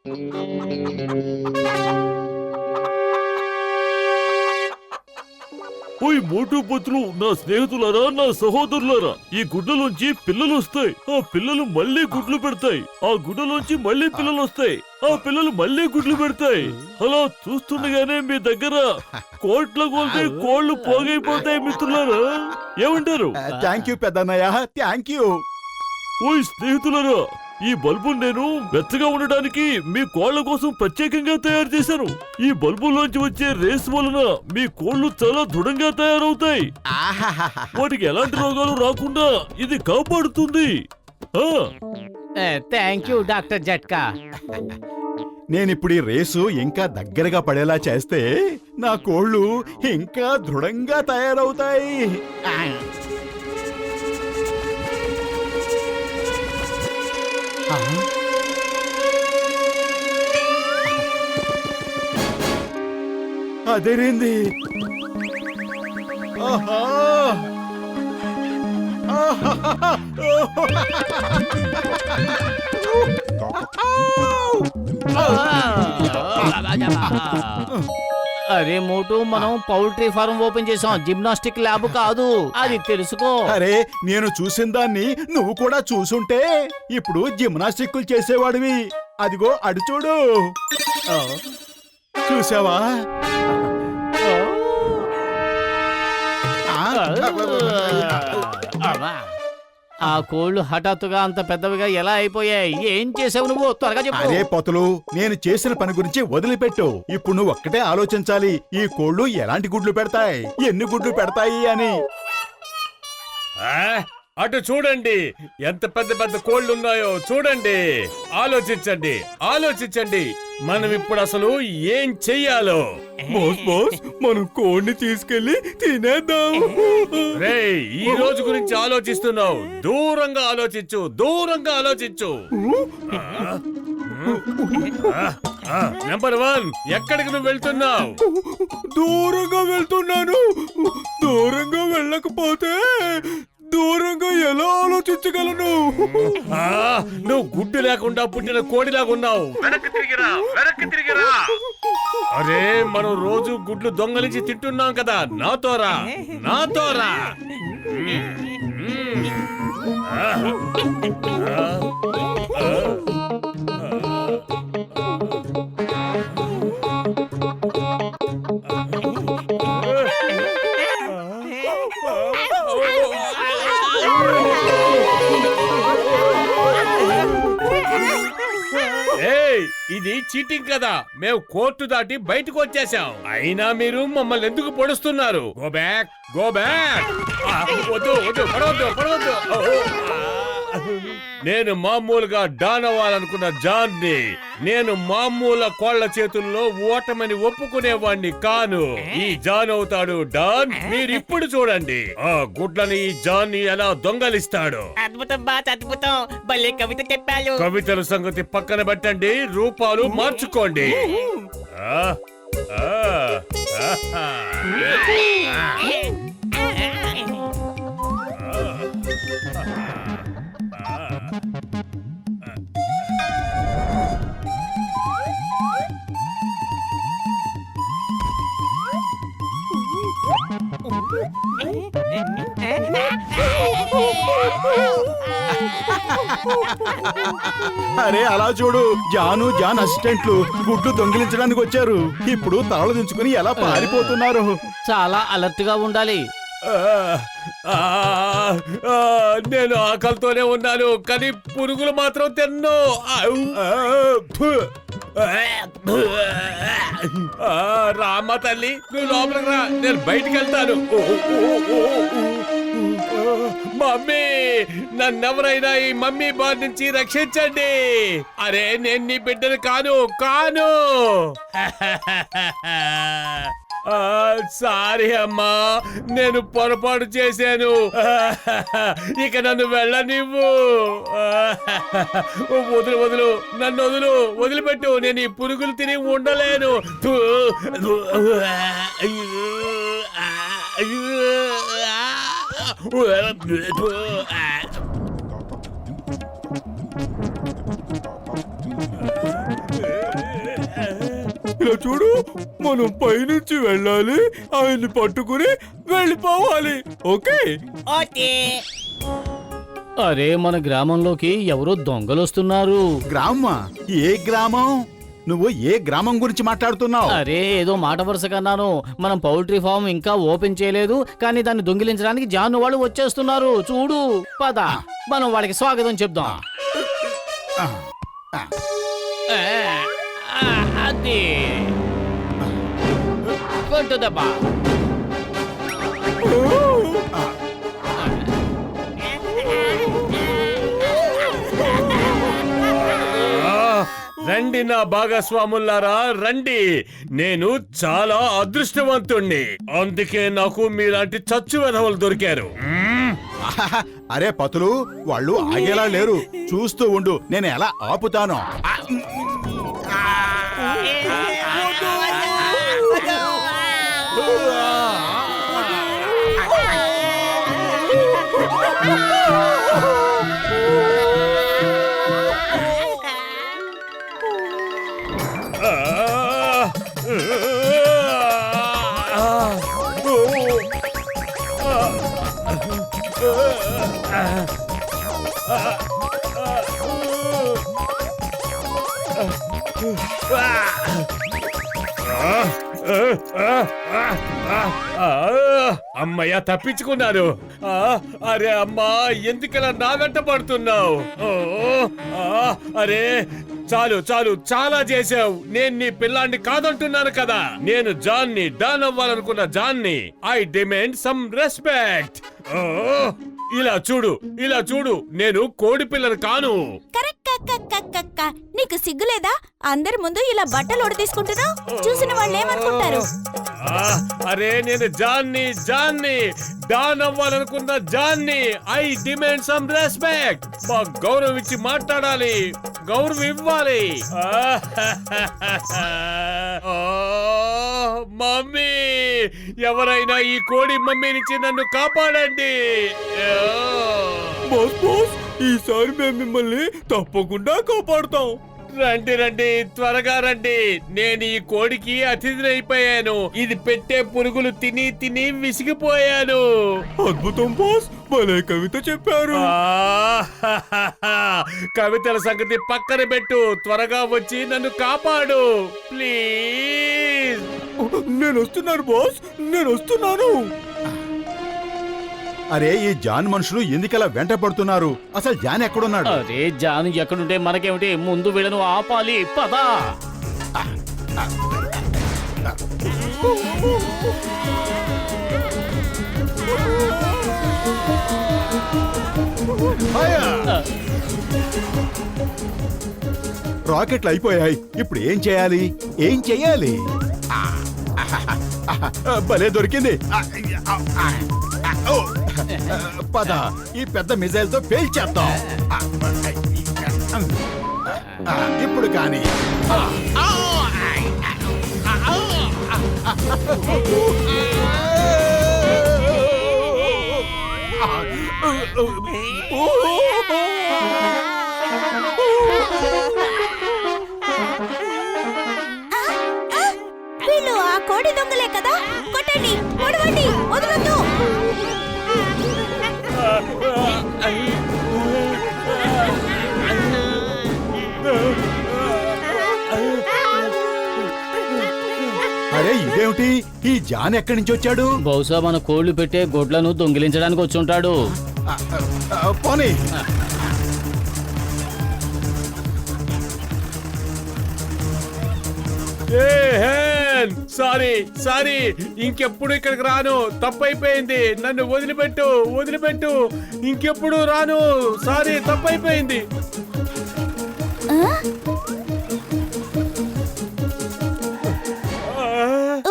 ఓయ్ మోటు పత్రులు, నా స్నేహితులారా, నా సహోదరులారా, ఈ గుడ్డలోంచి పిల్లలు వస్తాయి. ఆ పిల్లలు మళ్ళీ గుడ్లు పెడతాయి. ఆ గుడ్డలోంచి మళ్ళీ పిల్లలు వస్తాయి. ఆ పిల్లలు మళ్ళీ గుడ్లు పెడతాయి. అలా చూస్తుండగానే మీ దగ్గర కోట్ల కొలితే కోళ్లు పోగైపోతాయి మిత్రులారా. ఏమంటారు? థ్యాంక్ యూ పెద్దన్నయ్య, థ్యాంక్ యూ. ఓయ్ స్నేహితులారా, ఈ బల్బు నేను వెచ్చగా ఉండడానికి మీ కోళ్ల కోసం ప్రత్యేకంగా తయారు చేశాను. ఈ బల్బులోంచి వచ్చే రేస్ వలన మీ కోళ్లు చాలా దృఢంగా తయారవుతాయి. వాటికి ఎలాంటి రోగాలు రాకుండా ఇది కాపాడుతుంది. థ్యాంక్ యూ డాక్టర్ జట్కా. నేనిప్పుడు ఈ రేసు ఇంకా దగ్గరగా పడేలా చేస్తే నా కోళ్లు ఇంకా దృఢంగా తయారవుతాయి. అదేరింది. ఆహా! అరే మోటు, మనం పౌల్ట్రీ ఫార్మ్ ఓపెన్ చేసాం, జిమ్నాస్టిక్ ల్యాబ్ కాదు. అది తెలుసుకో. అరే, నేను చూసిన దాన్ని నువ్వు కూడా చూసుంటే ఇప్పుడు జిమ్నాస్టిక్లు చేసేవాడివి. అదిగో అడు చూడు. చూసావా? ఆ కోళ్లు హఠాత్తుగా అంత పెద్దవిగా ఎలా అయిపోయాయి? ఏం చేసావు నువ్వు? త్వరగా చెప్పు. అరే పతులు, నేను చేసిన పని గురించి వదిలిపెట్టు. ఇప్పుడు నువ్వు ఒక్కటే ఆలోచించాలి, ఈ కోళ్లు ఎలాంటి గుడ్లు పెడతాయి, ఎన్ని గుడ్లు పెడతాయి అని. అటు చూడండి, ఎంత పెద్ద పెద్ద కోళ్లున్నాయో చూడండి. ఆలోచించండి, ఆలోచించండి. మనం ఇప్పుడు అసలు ఏం చెయ్యాలో. మనం కోడిని తీసుకెళ్లి తినేద్దాం. రేయ్, ఈ రోజు గురించి ఆలోచిస్తున్నావు. దూరంగా ఆలోచించు, దూరంగా ఆలోచించు. నెంబర్ 1, ఎక్కడికి నువ్వు వెళ్తున్నావు? దూరంగా వెళ్తున్నాను. దూరంగా వెళ్ళకపోతే దూరంగా ఎలా ఆలోచించగలను? నువ్వు గుడ్డు లేకుండా పుట్టిన కోడిలాగా ఉన్నావు. వెనక్కి తిరిగిరా, వెనక్కి తిరిగిరా. అరే, మనం రోజు గుడ్లు దొంగలించి తింటున్నాం కదా. నాతోరా, నాతోరా. ఇది చీటింగ్ కదా. మేము కోర్టు దాటి బయటకు వచ్చేసాం. అయినా మీరు మమ్మల్ని ఎందుకు పొడుస్తున్నారు? Go back, go back. వద్దు వద్దు, పడవద్దు పడవద్దు. నేను మామూలుగా డాన్ అవ్వాలనుకున్న జాన్ని. నేను మామూలు కోళ్ల చేతుల్లో ఓటమని ఒప్పుకునేవాణ్ణి కాను. ఈ జాన్ అవుతాడు డాన్. మీరు ఇప్పుడు చూడండి ఆ గుడ్లని ఈ జాన్ ఎలా దొంగలిస్తాడు. అద్భుతం బాస్, అద్భుతం. భలే కవిత చెప్పారు. కవితల సంగతి పక్కన పెట్టండి, రూపాలు మార్చుకోండి. అరే అలా చూడు, జాన్ అసిస్టెంట్లు గుడ్లు దొంగిలించడానికి వచ్చారు. ఇప్పుడు తలలు దించుకుని ఎలా పారిపోతున్నారు. చాలా అలర్ట్ గా ఉండాలి. నేను ఆకలితోనే ఉన్నాను, కానీ పురుగులు మాత్రం తిన్ను. రామ్మ తల్లి, నువ్వు లోపలికి రా, నేను బయటికి వెళ్తాను. మమ్మీ, నన్నెవరైనా ఈ మమ్మీ బార్ నుంచి రక్షించండి. అరే, నేను నీ బిడ్డను కాను కాను. సారీ అమ్మా, నేను పొరపాటు చేశాను. ఇక నన్ను వెళ్ళనివ్వు. వదులు వదులు, నన్ను వదులు, వదిలిపెట్టు. నేను ఈ పురుగులు తిని ఉండలేను. ఇలా చూడు, మనం పైనుంచి వెళ్ళాలి, ఆయన్ని పట్టుకుని వెళ్ళిపోవాలి. ఓకే? ఓకే. అరే మన గ్రామంలోకి ఎవరో దొంగలు వస్తున్నారు. గ్రామమా? ఏ గ్రామం? నువ్వు ఏ గ్రామం గురించి మాట్లాడుతున్నావు? అరే ఏదో మాట వరుస కన్నాను. మనం పౌల్ట్రీ ఫామ్ ఇంకా ఓపెన్ చేయలేదు, కానీ దాన్ని దొంగిలించడానికి జాను వాళ్ళు వచ్చేస్తున్నారు. చూడు, పద మనం వాళ్ళకి స్వాగతం చెప్దాం. ఆ, అది కొట్టు దెబ్బ. రండి నా భాగస్వాములారా, రండి. నేను చాలా అదృష్టవంతుణ్ణి, అందుకే నాకు మీలాంటి చచ్చు వెధవలు దొరికారు. అరే పతులు, వాళ్ళు ఆగేలా లేరు. చూస్తూ ఉండు, నేను ఎలా ఆపుతాను. అమ్మయ్య, తప్పించుకున్నాను. అరే అమ్మా, ఎందుకలా నా వెంట పడుతున్నావు? అరే చాలు చాలు, చాలా చేసావు. నేను నీ పిల్లాన్ని కాదంటున్నాను కదా. నేను జాన్ని, డాన్ అవ్వాలనుకున్న Johnny. I demand some respect. ఇలా చూడు, ఇలా చూడు, నేను కోడి పిల్లని కాను. నీకు సిగ్గులేదా? అందరి ముందు ఇలా బట్టలు తీసుకుంటున్నావు. చూసిన వాళ్ళు ఏమనుకుంటారు? అరే నేను జాన్ని, జాన్ని, డాన్ అవ్వాలనుకున్న Johnny. I demand some respect. మా గౌరవం ఇచ్చి మాట్లాడాలి, గౌరవం ఇవ్వాలి. మమ్మీ, ఎవరైనా ఈ కోడి మమ్మీ నుంచి నన్ను కాపాడండి. బాస్ బాస్, ఈసారి మేము మిమ్మల్ని తప్పకుండా కాపాడుతాం. రండి రండి, త్వరగా రండి. నేను ఈ కోడికి అతిథిని అయిపోయాను. ఇది పెట్టే పురుగులు తిని తిని విసిగిపోయాను. అద్భుతం బాస్, భలే కవిత చెప్పారు. కవితల సంగతి పక్కన పెట్టు, త్వరగా వచ్చి నన్ను కాపాడు ప్లీజ్. నేను వస్తున్నాను బాస్, నేను వస్తున్నాను. అరే ఈ జాన్ మనుషులు ఎందుకలా వెంట పడుతున్నారు? అసలు జాన్ ఎక్కడున్నాడు? అరే జాను ఎక్కడుంటే మనకేమిటి, ముందు వీళ్ళను ఆపాలి. పద. రాకెట్లు అయిపోయాయి. ఇప్పుడు ఏం చేయాలి? ఏం చేయాలి? భలే దొరికింది. పద, ఈ పెద్ద మిజైల్ తో పేల్చేద్దాం. ఇప్పుడు కానీ వీళ్ళు ఆ కోడి దొంగలే కదా? కొట్టండి, పొడవండి, వదలొద్దు. అరే ఇదేమిటి? ఈ జాన్ ఎక్కడి నుంచి వచ్చాడు? బహుశా మన కోళ్లు పెట్టే గొడ్లను దొంగిలించడానికి వచ్చి ఉంటాడు. పోనీ. సారీ సారీ, ఇంకెప్పుడు ఇక్కడికి రాను. తప్పైపోయింది, నన్ను వదిలిపెట్టు, వదిలిపెట్టు. ఇంకెప్పుడు రాను. సారీ, తప్పైపోయింది.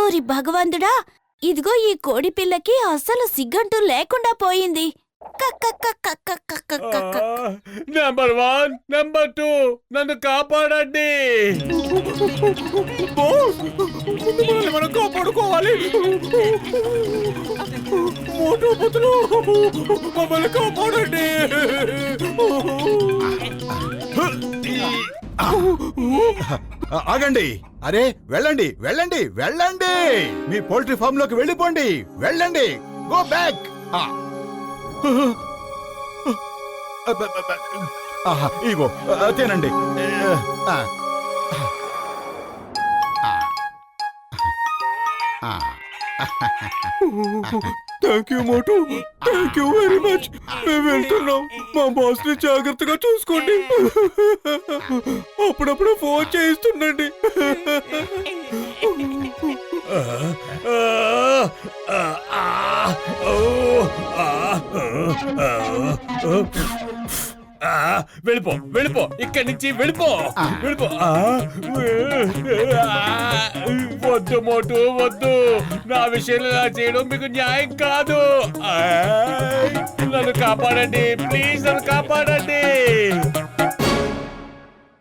ఓరి భగవంతుడా, ఇదిగో ఈ కోడి పిల్లకి అస్సలు సిగ్గంటూ లేకుండా పోయింది. నెంబర్ 1, నెంబర్ 2, నన్ను కాపాడండి. మనం కాపాడుకోవాలి. మోటో పతులు, మమ్మల్ని కాపాడండి. ఆగండి. అరే వెళ్ళండి వెళ్ళండి వెళ్ళండి మీ పౌల్ట్రీ ఫామ్ లోకి వెళ్ళిపోండి వెళ్ళండి గో బ్యాక్ ఇగో తినండి ఆ. ఆ. Thank you Motu thank you very much మేము వెళ్తున్నాం మా బాస్ ని జాగ్రత్తగా చూసుకోండి అప్పుడప్పుడు ఫోన్ చేయిస్తుండండి వెళ్ళిపో వెళ్ళిపో ఇక్కడి నుంచి వెళ్ళిపో వెళ్ళిపో వద్దు మోటు వద్దు నా విషయంలో ఇలా చేయడం మీకు న్యాయం కాదు నన్ను కాపాడండి ప్లీజ్ నన్ను కాపాడండి